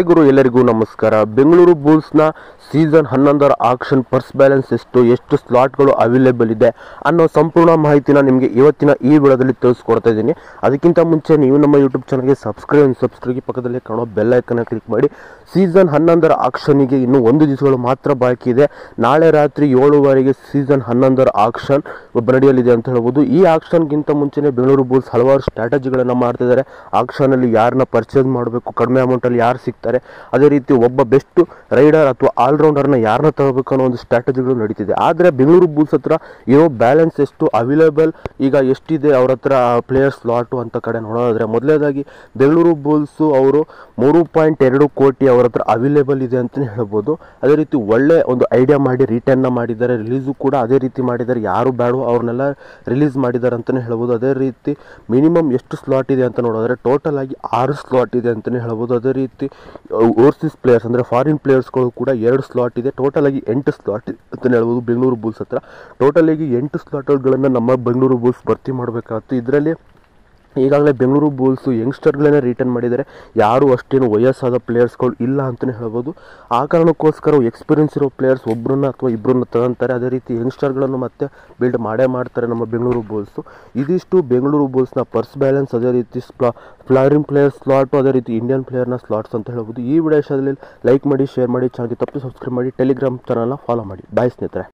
ಗುರು ಎಲ್ಲರಿಗೂ ನಮಸ್ಕಾರ. ಬೆಂಗಳೂರು ಬುಲ್ಸ್ನ ಸೀಸನ್ 11ರ ಆಕ್ಷನ್ ಪರ್ಸ್ ಬ್ಯಾಲೆನ್ಸ್ ಎಷ್ಟು ಸ್ಲಾಟ್ಗಳು ಅವೈಲೇಬಲ್ ಇದೆ ಅನ್ನೋ ಸಂಪೂರ್ಣ ಮಾಹಿತಿನ ನಿಮಗೆ ಇವತ್ತಿನ ಈ ವಿಡಿಯೋದಲ್ಲಿ ತಿಳಿಸ್ಕೊಡ್ತಾ ಇದ್ದೀನಿ. ಅದಕ್ಕಿಂತ ಮುಂಚೆ ನೀವು ನಮ್ಮ ಯೂಟ್ಯೂಬ್ ಚಾನಲ್ಗೆ ಸಬ್ಸ್ಕ್ರೈಬ್ ಪಕ್ಕದಲ್ಲಿ ಕಾಣೋ ಬೆಲ್ ಐಕನ್ನ ಕ್ಲಿಕ್ ಮಾಡಿ. ಸೀಸನ್ 11ರ ಆಕ್ಷನ್ಗೆ ಇನ್ನು 1 ದಿವಸಗಳು ಮಾತ್ರ ಬಾಕಿ ಇದೆ. ನಾಳೆ ರಾತ್ರಿ 7:15ಗೆ ಸೀಸನ್ 11ರ ಆಕ್ಷನ್ ನಡೆಯಲಿದೆ ಅಂತ ಹೇಳ್ಬೋದು. ಈ ಆಕ್ಷನ್ಗಿಂತ ಮುಂಚೆನೆ ಬೆಂಗಳೂರು ಬುಲ್ಸ್ ಹಲವಾರು ಸ್ಟ್ರಾಟಜಿಗಳನ್ನು ಮಾಡ್ತಿದ್ದಾರೆ. ಆಕ್ಷನಲ್ಲಿ ಯಾರನ್ನ ಪರ್ಚೇಸ್ ಮಾಡಬೇಕು, ಕಡಿಮೆ ಅಮೌಂಟಲ್ಲಿ ಯಾರು ಸಿಗ್ತಾರೆ, ಅದೇ ರೀತಿ ಒಬ್ಬ ಬೆಸ್ಟ್ ರೈಡರ್ ಅಥವಾ ಆಲ್ರೌಂಡರ್ನ ಯಾರನ್ನ ತಗೋಬೇಕು ಅನ್ನೋ ಒಂದು ಸ್ಟ್ರಾಟಜಿಗಳು ನಡೀತಿದೆ. ಆದರೆ ಬೆಂಗಳೂರು ಬುಲ್ಸ್ ಹತ್ರ ಇರೋ ಬ್ಯಾಲೆನ್ಸ್ ಎಷ್ಟು ಅವೈಲೇಬಲ್ ಈಗ ಎಷ್ಟಿದೆ ಅವ್ರ ಹತ್ರ ಪ್ಲೇಯರ್ ಸ್ಲಾಟು ಅಂತ ಕಡೆ ನೋಡೋದಾದ್ರೆ, ಮೊದಲನೇದಾಗಿ ಬೆಂಗಳೂರು ಬುಲ್ಸು ಅವರು 3.2 ಕೋಟಿ ಅವ್ರ ಹತ್ರ ಅವೈಲೇಬಲ್ ಇದೆ ಅಂತಲೇ ಹೇಳ್ಬೋದು. ಅದೇ ರೀತಿ ಒಳ್ಳೆ ಒಂದು ಐಡಿಯಾ ಮಾಡಿ ರಿಟರ್ನ್ನ ಮಾಡಿದ್ದಾರೆ, ರಿಲೀಸು ಕೂಡ ಅದೇ ರೀತಿ ಮಾಡಿದ್ದಾರೆ. ಯಾರು ಬೇಡ ಅವ್ರನ್ನೆಲ್ಲ ರಿಲೀಸ್ ಮಾಡಿದ್ದಾರೆ ಅಂತಲೇ ಹೇಳ್ಬೋದು. ಅದೇ ರೀತಿ ಮಿನಿಮಮ್ ಎಷ್ಟು ಸ್ಲಾಟ್ ಇದೆ ಅಂತ ನೋಡೋದ್ರೆ ಟೋಟಲ್ ಆಗಿ 6 ಸ್ಲಾಟ್ ಇದೆ ಅಂತಲೇ ಹೇಳ್ಬೋದು. ಅದೇ ರೀತಿ ಓವರ್ಸೀಸ್ ಪ್ಲೇಯರ್ಸ್ ಅಂದರೆ ಫಾರಿನ್ ಪ್ಲೇಯರ್ಸ್ಗಳು ಕೂಡ 2 ಸ್ಲಾಟ್ ಇದೆ. ಟೋಟಲ್ ಆಗಿ 8 ಸ್ಲಾಟ್ ಇದೆ ಅಂತಲೇ ಹೇಳ್ಬೋದು ಬೆಂಗಳೂರು ಬುಲ್ಸ್ ಹತ್ರ. ಟೋಟಲ್ ಆಗಿ 8 ಸ್ಲಾಟ್ಗಳನ್ನು ನಮ್ಮ ಬೆಂಗಳೂರು ಬುಲ್ಸ್ ಭರ್ತಿ ಮಾಡಬೇಕಾಗುತ್ತೆ. ಇದರಲ್ಲಿ ಈಗಾಗಲೇ ಬೆಂಗಳೂರು ಬುಲ್ಸು ಯಂಗ್ಸ್ಟರ್ಗಳನ್ನೇ ರಿಟರ್ನ್ ಮಾಡಿದ್ದಾರೆ. ಯಾರು ಅಷ್ಟೇನು ವಯಸ್ಸಾದ ಪ್ಲೇಯರ್ಸ್ಗಳು ಇಲ್ಲ ಅಂತಲೇ ಹೇಳ್ಬೋದು. ಆ ಕಾರಣಕ್ಕೋಸ್ಕರ ಎಕ್ಸ್ಪೀರಿಯನ್ಸ್ ಇರೋ ಪ್ಲೇಯರ್ಸ್ ಒಬ್ಬರನ್ನ ಅಥವಾ ಇಬ್ಬರನ್ನ ತಗೊಂತಾರೆ. ಅದೇ ರೀತಿ ಯಂಗ್ಸ್ಟರ್ಗಳನ್ನು ಮತ್ತೆ ಬಿಲ್ಡ್ ಮಾಡ್ತಾರೆ ನಮ್ಮ ಬೆಂಗಳೂರು ಬುಲ್ಸು. ಇದಿಷ್ಟು ಬೆಂಗಳೂರು ಬುಲ್ಸ್ನ ಪರ್ಸ್ ಬ್ಯಾಲೆನ್ಸ್, ಅದೇ ರೀತಿ ಫಾರಿನ್ ಪ್ಲೇಯರ್ ಸ್ಲಾಟು, ಅದೇ ರೀತಿ ಇಂಡಿಯನ್ ಪ್ಲೇಯರ್ನ ಸ್ಲಾಟ್ಸ್ ಅಂತ ಹೇಳ್ಬೋದು. ಈ ವಿಡಿಯೋದಲ್ಲಿ ಲೈಕ್ ಮಾಡಿ, ಶೇರ್ ಮಾಡಿ, ಚಾನಲ್ಗೆ ತಪ್ಪು ಸಬ್ಸ್ಕ್ರೈಬ್ ಮಾಡಿ, ಟೆಲಿಗ್ರಾಮ್ ಚಾನಲ್ನ ಫಾಲೋ ಮಾಡಿ. ಬಾಯ್ ಸ್ನೇಹಿತರೆ.